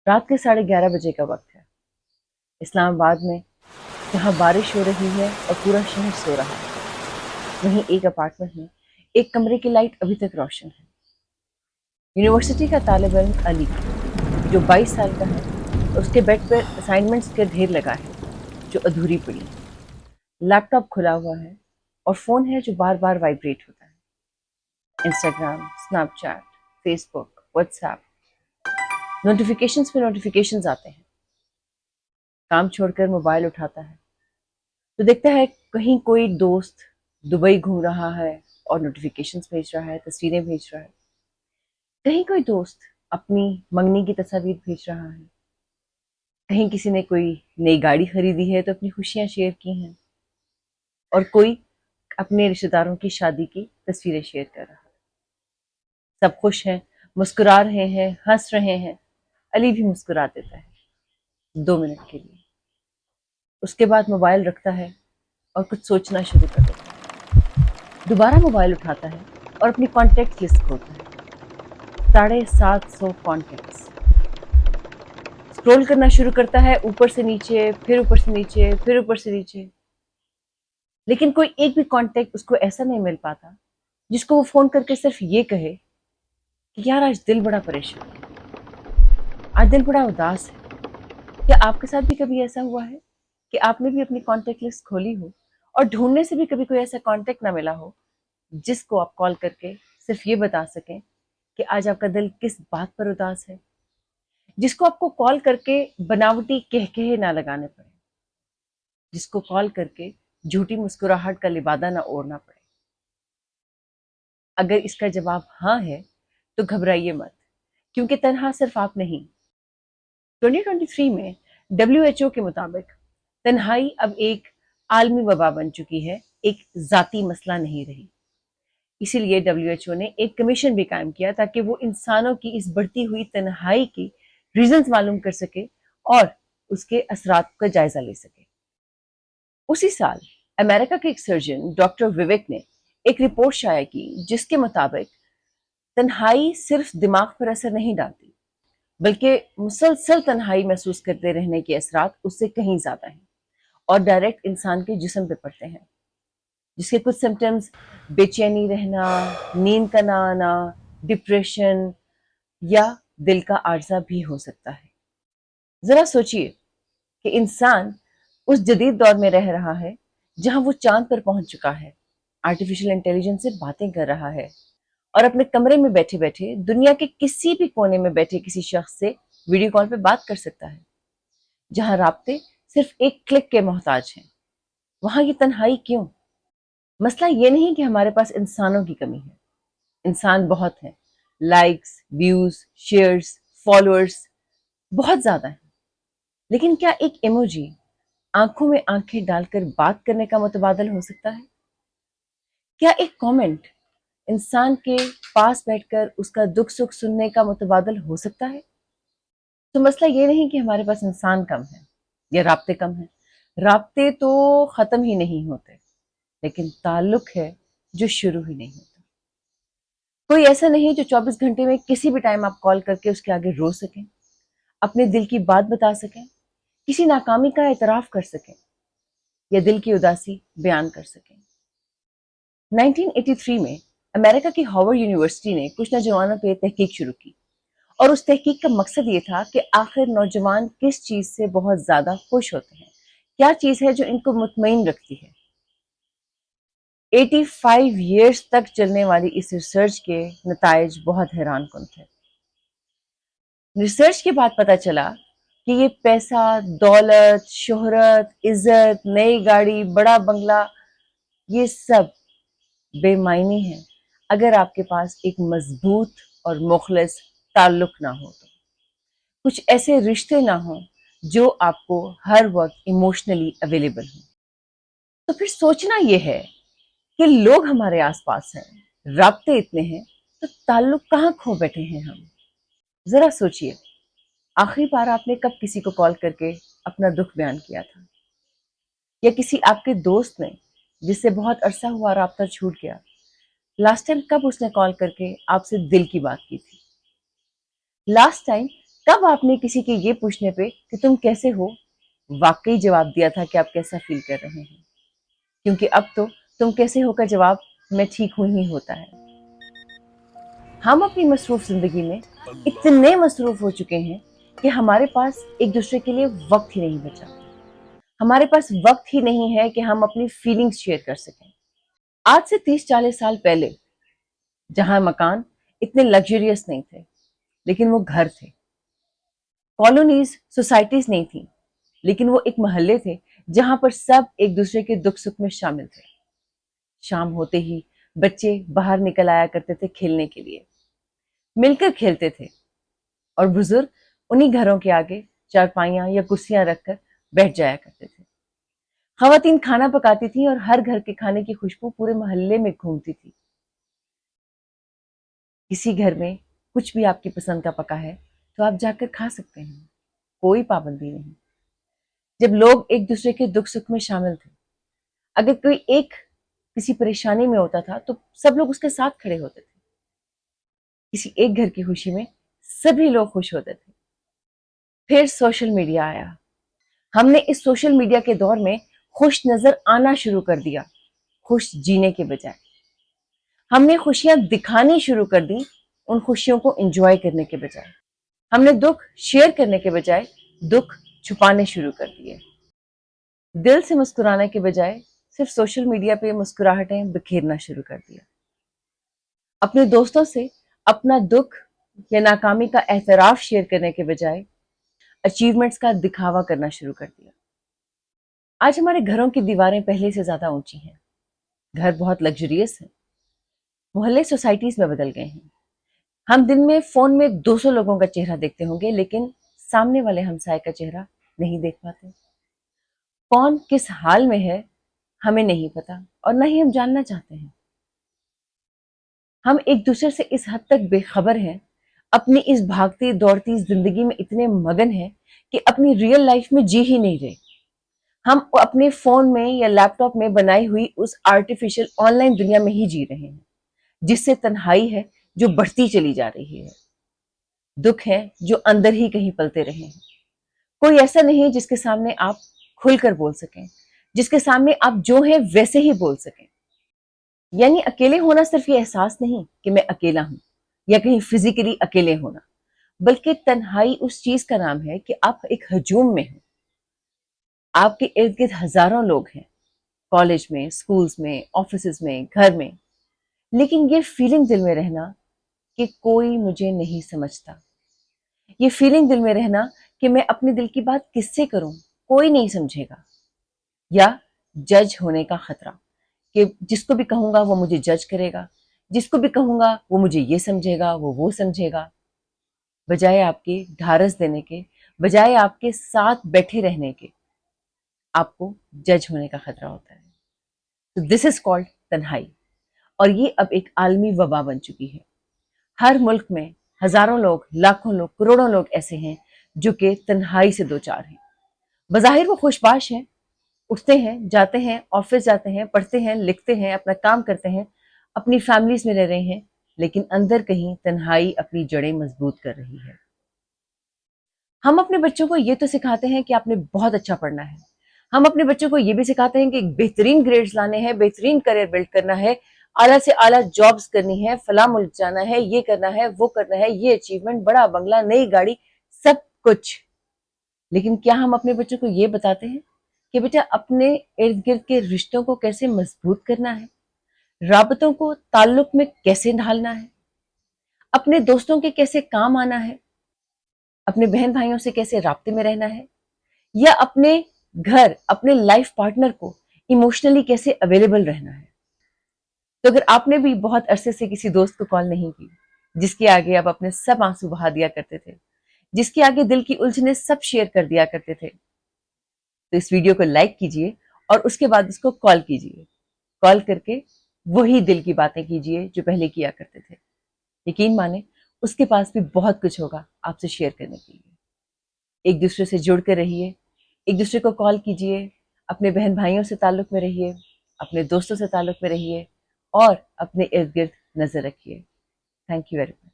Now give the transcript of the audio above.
رات کے 11:30 بجے کا وقت ہے۔ اسلام آباد میں جہاں بارش ہو رہی ہے اور پورا شہر سو رہا ہے، وہیں ایک اپارٹمنٹ میں ایک کمرے کی لائٹ ابھی تک روشن ہے۔ یونیورسٹی کا طالب علم علی، جو 22 سال کا ہے، اس کے بیڈ پر اسائنمنٹس کا ڈھیر لگا ہے جو ادھوری پڑی ہے۔ لیپ ٹاپ کھلا ہوا ہے اور فون ہے جو بار بار وائبریٹ ہوتا ہے۔ انسٹاگرام، اسنیپ چیٹ، فیس بک، واٹس ایپ، نوٹیفیکیشنز پہ نوٹیفیکیشنز آتے ہیں۔ کام چھوڑ کر موبائل اٹھاتا ہے تو دیکھتا ہے کہیں کوئی دوست دبئی گھوم رہا ہے اور نوٹیفیکیشنز بھیج رہا ہے، تصویریں بھیج رہا ہے۔ کہیں کوئی دوست اپنی منگنی کی تصاویر بھیج رہا ہے۔ کہیں کسی نے کوئی نئی گاڑی خریدی ہے تو اپنی خوشیاں شیئر کی ہیں، اور کوئی اپنے رشتہ داروں کی شادی کی تصویریں شیئر کر رہا ہے۔ سب خوش ہیں، مسکرا رہے ہیں، ہنس رہے ہیں۔ علی بھی مسکرا دیتا ہے 2 منٹ کے لیے، اس کے بعد موبائل رکھتا ہے اور کچھ سوچنا شروع کر دیتا ہے۔ دوبارہ موبائل اٹھاتا ہے اور اپنی کانٹیکٹ لسٹ کھولتا ہے۔ 750 کانٹیکٹس اسکرول کرنا شروع کرتا ہے، اوپر سے نیچے، پھر اوپر سے نیچے، پھر اوپر سے نیچے، لیکن کوئی ایک بھی کانٹیکٹ اس کو ایسا نہیں مل پاتا جس کو وہ فون کر کے صرف یہ کہے کہ یار آج دل بڑا پریشان ہے، آج دل بڑا اداس ہے۔ کیا آپ کے ساتھ بھی کبھی ایسا ہوا ہے کہ آپ نے بھی اپنی کانٹیکٹ لسٹ کھولی ہو اور ڈھونڈنے سے بھی کبھی کوئی ایسا کانٹیکٹ نہ ملا ہو جس کو آپ کال کر کے صرف یہ بتا سکیں کہ آج آپ کا دل کس بات پر اداس ہے، جس کو آپ کو کال کر کے بناوٹی کہے نہ لگانے پڑے، جس کو کال کر کے جھوٹی مسکراہٹ کا لبادہ نہ اوڑھنا پڑے؟ اگر اس کا جواب ہاں ہے تو گھبرائیے مت، کیونکہ تنہا صرف آپ نہیں۔ 2023 میں WHO کے مطابق تنہائی اب ایک عالمی وبا بن چکی ہے، ایک ذاتی مسئلہ نہیں رہی۔ اسی لیے WHO نے ایک کمیشن بھی قائم کیا تاکہ وہ انسانوں کی اس بڑھتی ہوئی تنہائی کی ریزنز معلوم کر سکے اور اس کے اثرات کا جائزہ لے سکے۔ اسی سال امریکہ کے ایک سرجن ڈاکٹر وویک نے ایک رپورٹ شائع کی جس کے مطابق تنہائی صرف دماغ پر اثر نہیں ڈالتی، بلکہ مسلسل تنہائی محسوس کرتے رہنے کے اثرات اس سے کہیں زیادہ ہیں اور ڈائریکٹ انسان کے جسم پہ پڑتے ہیں، جس کے کچھ سمپٹمز بے چینی رہنا، نیند کا نہ آنا، ڈپریشن یا دل کا عارضہ بھی ہو سکتا ہے۔ ذرا سوچئے کہ انسان اس جدید دور میں رہ رہا ہے جہاں وہ چاند پر پہنچ چکا ہے، آرٹیفیشل انٹیلیجنس سے باتیں کر رہا ہے اور اپنے کمرے میں بیٹھے بیٹھے دنیا کے کسی بھی کونے میں بیٹھے کسی شخص سے ویڈیو کال پہ بات کر سکتا ہے۔ جہاں رابطے صرف ایک کلک کے محتاج ہیں، وہاں یہ تنہائی کیوں؟ مسئلہ یہ نہیں کہ ہمارے پاس انسانوں کی کمی ہے، انسان بہت ہیں، لائکس، ویوز، شیئرز، فالوورز بہت زیادہ ہیں، لیکن کیا ایک ایموجی آنکھوں میں آنکھیں ڈال کر بات کرنے کا متبادل ہو سکتا ہے؟ کیا ایک کامنٹ انسان کے پاس بیٹھ کر اس کا دکھ سکھ سننے کا متبادل ہو سکتا ہے؟ تو مسئلہ یہ نہیں کہ ہمارے پاس انسان کم ہے یا رابطے کم ہیں، رابطے تو ختم ہی نہیں ہوتے، لیکن تعلق ہے جو شروع ہی نہیں ہوتا۔ کوئی ایسا نہیں جو 24 گھنٹے میں کسی بھی ٹائم آپ کال کر کے اس کے آگے رو سکیں، اپنے دل کی بات بتا سکیں، کسی ناکامی کا اعتراف کر سکیں یا دل کی اداسی بیان کر سکیں۔ 1983 میں امریکہ کی ہارورڈ یونیورسٹی نے کچھ نوجوانوں پہ تحقیق شروع کی، اور اس تحقیق کا مقصد یہ تھا کہ آخر نوجوان کس چیز سے بہت زیادہ خوش ہوتے ہیں، کیا چیز ہے جو ان کو مطمئن رکھتی ہے۔ 85 ایئرز تک چلنے والی اس ریسرچ کے نتائج بہت حیران کن تھے۔ ریسرچ کے بعد پتہ چلا کہ یہ پیسہ، دولت، شہرت، عزت، نئی گاڑی، بڑا بنگلہ، یہ سب بے معنی ہیں اگر آپ کے پاس ایک مضبوط اور مخلص تعلق نہ ہو، تو کچھ ایسے رشتے نہ ہوں جو آپ کو ہر وقت ایموشنلی اویلیبل ہوں۔ تو پھر سوچنا یہ ہے کہ لوگ ہمارے آس پاس ہیں، رابطے اتنے ہیں، تو تعلق کہاں کھو بیٹھے ہیں ہم؟ ذرا سوچئے، آخری بار آپ نے کب کسی کو کال کر کے اپنا دکھ بیان کیا تھا؟ یا کسی آپ کے دوست نے جس سے بہت عرصہ ہوا رابطہ چھوٹ گیا، لاسٹ ٹائم کب اس نے کال کر کے آپ سے دل کی بات کی تھی؟ لاسٹ ٹائم तब आपने किसी के ये पूछने पे कि तुम कैसे हो वाकई जवाब दिया था कि आप कैसा फील कर रहे हैं, क्योंकि अब तो तुम कैसे हो का जवाब मैं ठीक हूं ही होता है। हम अपनी मसरूफ जिंदगी में इतने मसरूफ हो चुके हैं कि हमारे पास एक दूसरे के लिए वक्त ही नहीं बचा। हमारे पास वक्त ही नहीं है कि हम अपनी फीलिंग्स शेयर कर सकें। आज से 30-40 साल पहले जहां मकान इतने लग्जरियस नहीं थे, लेकिन वो घर थे। कॉलोनीज, सोसाइटीज नहीं थी, लेकिन वो एक मोहल्ले थे जहां पर सब एक दूसरे के दुख सुख में शामिल थे। शाम होते ही बच्चे बाहर निकल आया करते थे खेलने के लिए, मिलकर खेलते थे, और बुजुर्ग उन्हीं घरों के आगे चारपाइयां या कुर्सियां रखकर बैठ जाया करते थे। खवातीन खाना पकाती थी और हर घर के खाने की खुशबू पूरे मोहल्ले में घूमती थी। किसी घर में कुछ भी आपकी पसंद का पका है तो आप जाकर खा सकते हैं, कोई पाबंदी नहीं। जब लोग एक दूसरे के दुख सुख में शामिल थे, अगर कोई एक किसी परेशानी में होता था तो सब लोग उसके साथ खड़े होते थे। किसी एक घर की खुशी में सभी लोग खुश होते थे। फिर सोशल मीडिया आया। हमने इस सोशल मीडिया के दौर में खुश नजर आना शुरू कर दिया, खुश जीने के बजाय। हमने खुशियां दिखानी शुरू कर दी, उन खुशियों को एंजॉय करने के बजाय। हमने दुख शेयर करने के बजाय दुख छुपाने शुरू कर दिए। दिल से मुस्कुराने के बजाय सिर्फ सोशल मीडिया पे मुस्कुराहटें बिखेरना शुरू कर दिया। अपने दोस्तों से अपना दुख या नाकामी का एतराफ शेयर करने के बजाय अचीवमेंट्स का दिखावा करना शुरू कर दिया। आज हमारे घरों की दीवारें पहले से ज्यादा ऊंची हैं, घर बहुत लग्जरियस है, मोहल्ले सोसाइटीज में बदल गए हैं। हम दिन में फोन में 200 लोगों का चेहरा देखते होंगे, लेकिन सामने वाले हमसाए का चेहरा नहीं देख पाते। कौन किस हाल में है हमें नहीं पता, और न ही हम जानना चाहते हैं। हम एक दूसरे से इस हद तक बेखबर हैं, अपनी इस भागती दौड़ती जिंदगी में इतने मगन हैं कि अपनी रियल लाइफ में जी ही नहीं रहे। हम अपने फोन में या लैपटॉप में बनाई हुई उस आर्टिफिशियल ऑनलाइन दुनिया में ही जी रहे हैं, जिससे तन्हाई है जो बढ़ती चली जा रही है, दुख है जो अंदर ही कहीं पलते रहे हैं। कोई ऐसा नहीं है जिसके सामने आप खुलकर बोल सकें, जिसके सामने आप जो है वैसे ही बोल सकें। यानी अकेले होना सिर्फ ये एहसास नहीं कि मैं अकेला हूं या कहीं फिजिकली अकेले होना, बल्कि तन्हाई उस चीज का नाम है कि आप एक हजूम में हैं। आपके इर्द गिर्द हजारों लोग हैं, कॉलेज में, स्कूल्स में, ऑफिस में, घर में, लेकिन ये फीलिंग दिल में रहना कि कोई मुझे नहीं समझता, ये फीलिंग दिल में रहना कि मैं अपने दिल की बात किससे करूं, कोई नहीं समझेगा, या जज होने का खतरा कि जिसको भी कहूंगा वो मुझे जज करेगा, जिसको भी कहूंगा वो मुझे ये समझेगा, वो समझेगा। बजाय आपके ढारस देने के, बजाय आपके साथ बैठे रहने के, आपको जज होने का खतरा होता है। तो दिस इज कॉल्ड तन्हाई, और ये अब एक आलमी वबा बन चुकी है। हर मुल्क में हजारों लोग, लाखों लोग, करोड़ों लोग ऐसे हैं जो कि तन्हाई से दो चार हैं। बज़ाहिर वो खुशबाश हैं, उठते हैं, जाते हैं, ऑफिस जाते हैं, पढ़ते हैं, लिखते हैं, अपना काम करते हैं, अपनी फैमिलीज में रह रहे हैं, लेकिन अंदर कहीं तन्हाई अपनी जड़ें मजबूत कर रही है। हम अपने बच्चों को ये तो सिखाते हैं कि आपने बहुत अच्छा पढ़ना है, हम अपने बच्चों को ये भी सिखाते हैं कि बेहतरीन ग्रेड्स लाने हैं, बेहतरीन करियर बिल्ड करना है, आला से आला जॉब्स करनी है, फला मुल्क जाना है, ये करना है, वो करना है, ये अचीवमेंट, बड़ा बंगला, नई गाड़ी, सब कुछ। लेकिन क्या हम अपने बच्चों को ये बताते हैं कि बेटा अपने इर्द गिर्द के रिश्तों को कैसे मजबूत करना है, राबतों को ताल्लुक में कैसे ढालना है, अपने दोस्तों के कैसे काम आना है, अपने बहन भाइयों से कैसे राब्ते में रहना है, या अपने घर, अपने लाइफ पार्टनर को इमोशनली कैसे अवेलेबल रहना है। तो अगर आपने भी बहुत अरसे से किसी दोस्त को कॉल नहीं की, जिसके आगे आप अपने सब आंसू बहा दिया करते थे, जिसके आगे दिल की उलझने सब शेयर कर दिया करते थे, तो इस वीडियो को लाइक कीजिए और उसके बाद उसको कॉल कीजिए। कॉल करके वही दिल की बातें कीजिए जो पहले किया करते थे। यकीन माने उसके पास भी बहुत कुछ होगा आपसे शेयर करने के लिए। एक दूसरे से जुड़ कर रहिए, एक दूसरे को कॉल कीजिए, अपने बहन भाइयों से ताल्लुक में रहिए, अपने दोस्तों से ताल्लुक में रहिए, और अपने इर्द गिर्द नजर रखिए। Thank you very much.